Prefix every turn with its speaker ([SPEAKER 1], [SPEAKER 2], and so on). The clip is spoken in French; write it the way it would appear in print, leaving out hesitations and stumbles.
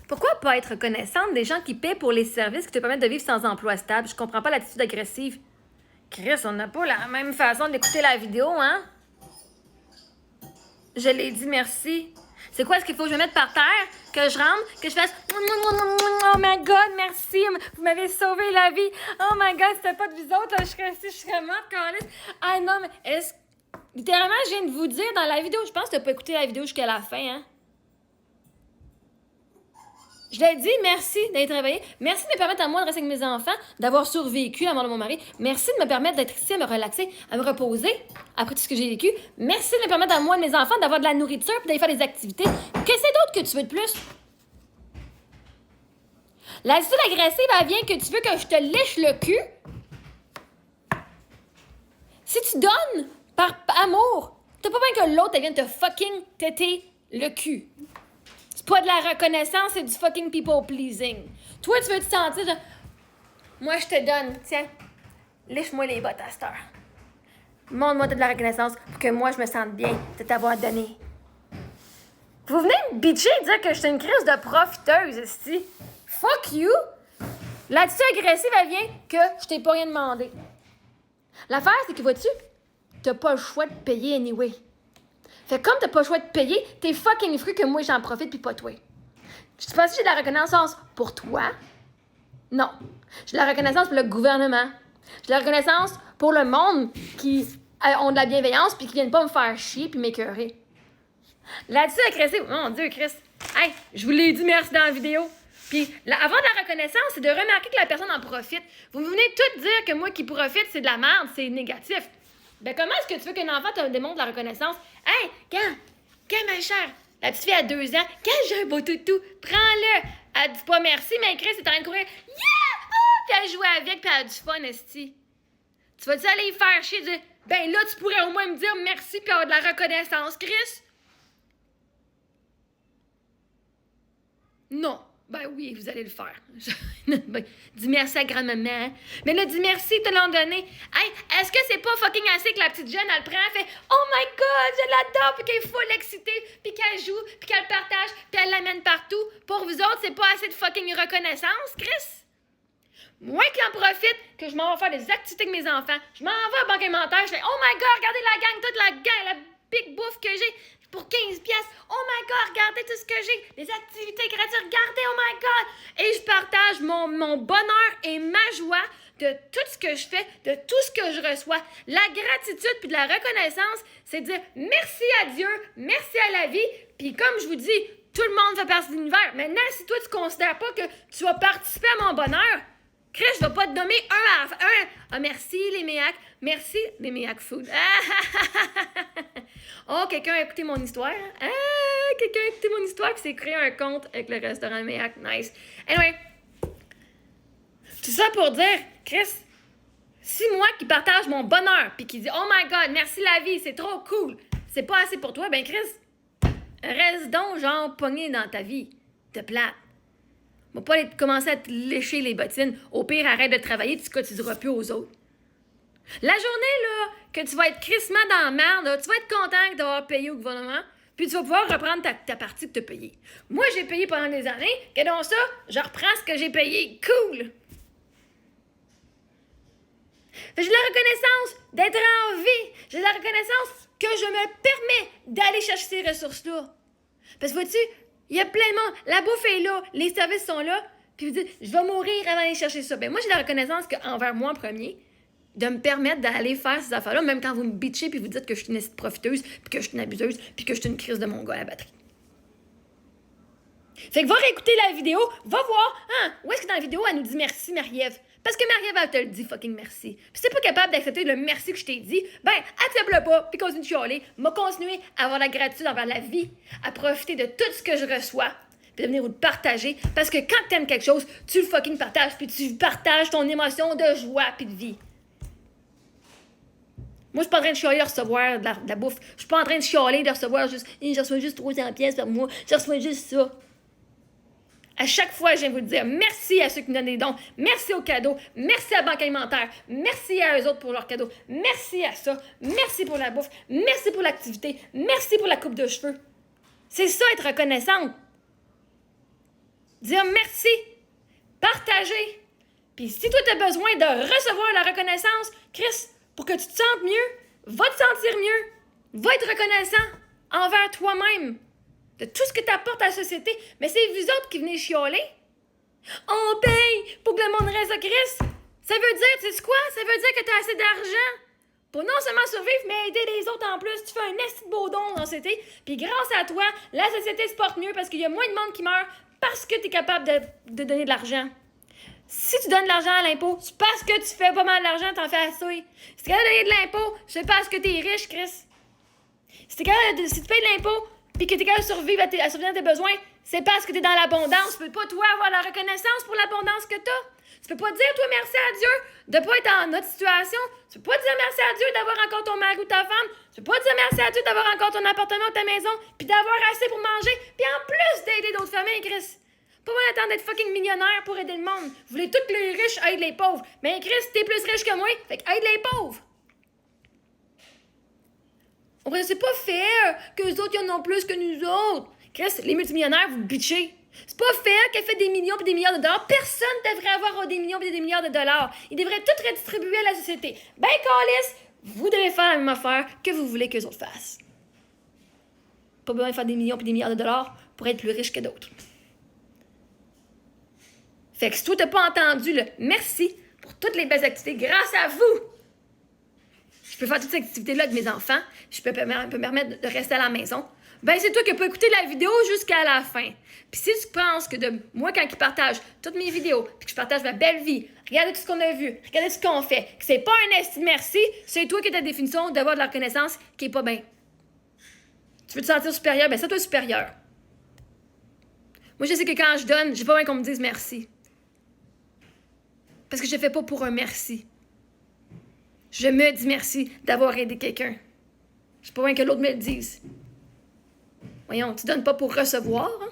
[SPEAKER 1] Pourquoi pas être reconnaissante des gens qui paient pour les services qui te permettent de vivre sans emploi stable? Je comprends pas l'attitude agressive. Chris, on n'a pas la même façon d'écouter la vidéo, hein? Je l'ai dit merci. C'est quoi, est-ce qu'il faut que je me mette par terre, que je rentre, que je fasse oh my god, merci, vous m'avez sauvé la vie. Oh my god, c'était pas de vous autres, là, je serais morte, câlisse. Ah non, mais est-ce. Littéralement, je viens de vous dire dans la vidéo, je pense que t'as pas écouté la vidéo jusqu'à la fin, hein? Je l'ai dit, merci d'être réveillée. Merci de me permettre à moi de rester avec mes enfants, d'avoir survécu à la mort de mon mari. Merci de me permettre d'être ici, à me relaxer, à me reposer après tout ce que j'ai vécu. Merci de me permettre à moi et mes enfants d'avoir de la nourriture et d'aller faire des activités. Qu'est-ce d'autre que tu veux de plus? L'attitude agressive, elle vient que tu veux que je te lèche le cul. Si tu donnes par amour, t'as pas besoin que l'autre elle vienne te fucking téter le cul. C'est pas de la reconnaissance, c'est du fucking people pleasing. Toi, tu veux te sentir genre, moi, je te donne, tiens, lèche-moi les bottes à cette heure. Montre-moi de la reconnaissance pour que moi, je me sente bien de t'avoir donné. Vous venez me bitcher et dire que je suis une crise de profiteuse, ici. Fuck you! L'attitude agressive, elle vient que je t'ai pas rien demandé. L'affaire, c'est que, vois-tu, t'as pas le choix de payer anyway. Fait que comme t'as pas le choix de payer, t'es fucking fru que moi j'en profite pis pas toi. Je sais pas si j'ai de la reconnaissance pour toi. Non. J'ai de la reconnaissance pour le gouvernement. J'ai de la reconnaissance pour le monde qui ont de la bienveillance pis qui viennent pas me faire chier pis m'écœurer. Là-dessus, agressif, mon Dieu, Chris. Hey, je vous l'ai dit merci dans la vidéo. Puis, avoir de la reconnaissance, c'est de remarquer que la personne en profite. Vous venez tout dire que moi qui profite, c'est de la merde, c'est négatif. Ben, comment est-ce que tu veux qu'un enfant te démontre de la reconnaissance? Hey, quand ma chère, la petite fille a 2 ans, quand j'ai un beau toutou, prends-le. Elle dit pas merci, mais Chris est en train de courir. Yeah! Ah! Puis elle joue avec, puis elle a du fun, esti. Tu vas-tu aller y faire chier, dire, ben là, tu pourrais au moins me dire merci, puis avoir de la reconnaissance, Chris? Non. Ben oui, vous allez le faire. Dis merci à grand-maman. Hein? Mais là, dis merci, te l'ont donné. Hey, est-ce que c'est pas fucking assez que la petite jeune, elle prend, elle fait oh my god, je l'adore, puis qu'elle est full excitée, puis qu'elle joue, puis qu'elle partage, puis elle l'amène partout. Pour vous autres, c'est pas assez de fucking reconnaissance, Chris? Moi qui en profite, que je m'en vais faire des activités avec mes enfants, je m'en vais à la banque alimentaire, je fais oh my god, regardez la gang, toute la gang, la big bouffe que j'ai. Pour 15 pièces. Oh my god, regardez tout ce que j'ai. Les activités gratuites, regardez, oh my god. Et je partage mon bonheur et ma joie de tout ce que je fais, de tout ce que je reçois. La gratitude puis de la reconnaissance, c'est dire merci à Dieu, merci à la vie. Puis comme je vous dis, tout le monde fait partie de l'univers. Maintenant, si toi, tu considères pas que tu vas participer à mon bonheur, Chris, je vais pas te nommer un à un. Ah, merci les méacs. Merci les méacs food. Oh, quelqu'un a écouté mon histoire. Ah, quelqu'un a écouté mon histoire qui s'est créé un compte avec le restaurant méac. Nice. Anyway. Tout ça pour dire, Chris, si moi qui partage mon bonheur puis qui dit oh my god, merci la vie, c'est trop cool, c'est pas assez pour toi, ben Chris, reste donc genre pogné dans ta vie. Te plate. Va pas commencer à te lécher les bottines. Au pire, arrête de travailler, tu cotiseras plus aux autres. La journée, là, que tu vas être crissement dans la merde, là, tu vas être content d'avoir payé au gouvernement, puis tu vas pouvoir reprendre ta partie que tu as payée. Moi, j'ai payé pendant des années, que dans ça, je reprends ce que j'ai payé. Cool! J'ai de la reconnaissance d'être en vie. J'ai de la reconnaissance que je me permets d'aller chercher ces ressources-là. Parce que vois-tu, il y a plein de monde. La bouffe est là, les services sont là, puis vous dites, je vais mourir avant d'aller chercher ça. Ben moi, j'ai de la reconnaissance envers moi en premier, de me permettre d'aller faire ces affaires-là, même quand vous me bitchez puis vous dites que je suis une profiteuse, puis que je suis une abuseuse, puis que je suis une crise de mon gars à la batterie. Fait que va réécouter la vidéo, va voir, où est-ce que dans la vidéo, elle nous dit merci, Marie-Ève. Parce que Marie-Ève, elle te le dit fucking merci. Puis si t'es pas capable d'accepter le merci que je t'ai dit, ben, accepte-le pas, puis continue de chialer. M'a continué à avoir la gratitude envers la vie, à profiter de tout ce que je reçois, puis de venir vous le partager. Parce que quand t'aimes quelque chose, tu le fucking partages, puis tu partages ton émotion de joie puis de vie. Moi, je suis pas en train de chialer de recevoir de la bouffe. Je suis pas en train de chialer de recevoir juste, je reçois juste 300 pièces par mois, je reçois juste ça. À chaque fois, je viens vous le dire, merci à ceux qui me donnent des dons, merci aux cadeaux, merci à la Banque alimentaire, merci à eux autres pour leurs cadeaux, merci à ça, merci pour la bouffe, merci pour l'activité, merci pour la coupe de cheveux. C'est ça, être reconnaissante. Dire merci. Partager. Puis si toi, tu as besoin de recevoir la reconnaissance, Chris, pour que tu te sentes mieux, va te sentir mieux. Va être reconnaissant envers toi-même de tout ce que tu apportes à la société. Mais c'est vous autres qui venez chialer. On paye pour que le monde reste à Chris. Ça veut dire, tu sais quoi? Ça veut dire que tu as assez d'argent pour non seulement survivre, mais aider les autres en plus. Tu fais un esti de beau don dans la société. Puis grâce à toi, la société se porte mieux parce qu'il y a moins de monde qui meurt parce que tu es capable de donner de l'argent. Si tu donnes de l'argent à l'impôt, c'est parce que tu fais pas mal d'argent, t'en fais assez. Si tu es capable de donner de l'impôt, c'est parce que t'es riche, Chris. Si tu payes de l'impôt, puis que t'es capable de survivre à survivre à tes besoins, c'est parce que t'es dans l'abondance. Tu peux pas, toi, avoir la reconnaissance pour l'abondance que t'as. Tu peux pas dire, toi, merci à Dieu de pas être en notre situation. Tu peux pas dire merci à Dieu d'avoir encore ton mari ou ta femme. Tu peux pas dire merci à Dieu d'avoir encore ton appartement ou ta maison, puis d'avoir assez pour manger, puis en plus d'aider d'autres familles, Chris. Pas besoin d'attendre d'être fucking millionnaire pour aider le monde. Vous voulez tous les riches aident les pauvres. Mais Chris, t'es plus riche que moi, fait que aide les pauvres. C'est pas fair qu'eux autres, ils en ont plus que nous autres. Chris, les multimillionnaires, vous bitchez. C'est pas fair qu'elle fait des millions et des milliards de dollars. Personne devrait avoir des millions et des milliards de dollars. Ils devraient tout redistribuer à la société. Ben, câlisse, vous devez faire la même affaire que vous voulez qu'eux autres fassent. Pas besoin de faire des millions et des milliards de dollars pour être plus riche que d'autres. Fait que si toi, t'as pas entendu le merci pour toutes les belles activités, grâce à vous, je peux faire toutes ces activités-là avec mes enfants, je peux me permettre de rester à la maison, ben c'est toi qui peux écouter la vidéo jusqu'à la fin. Puis si tu penses que moi, quand je partage toutes mes vidéos, puis que je partage ma belle vie, regardez tout ce qu'on a vu, regardez ce qu'on fait, que c'est pas un esti merci, c'est toi qui as ta définition d'avoir de la reconnaissance qui est pas bien. Tu veux te sentir supérieur? Ben c'est toi supérieur. Moi, je sais que quand je donne, j'ai pas besoin qu'on me dise merci. Parce que je ne fais pas pour un merci. Je me dis merci d'avoir aidé quelqu'un. Je n'ai pas besoin que l'autre me le dise. Voyons, tu donnes pas pour recevoir, hein?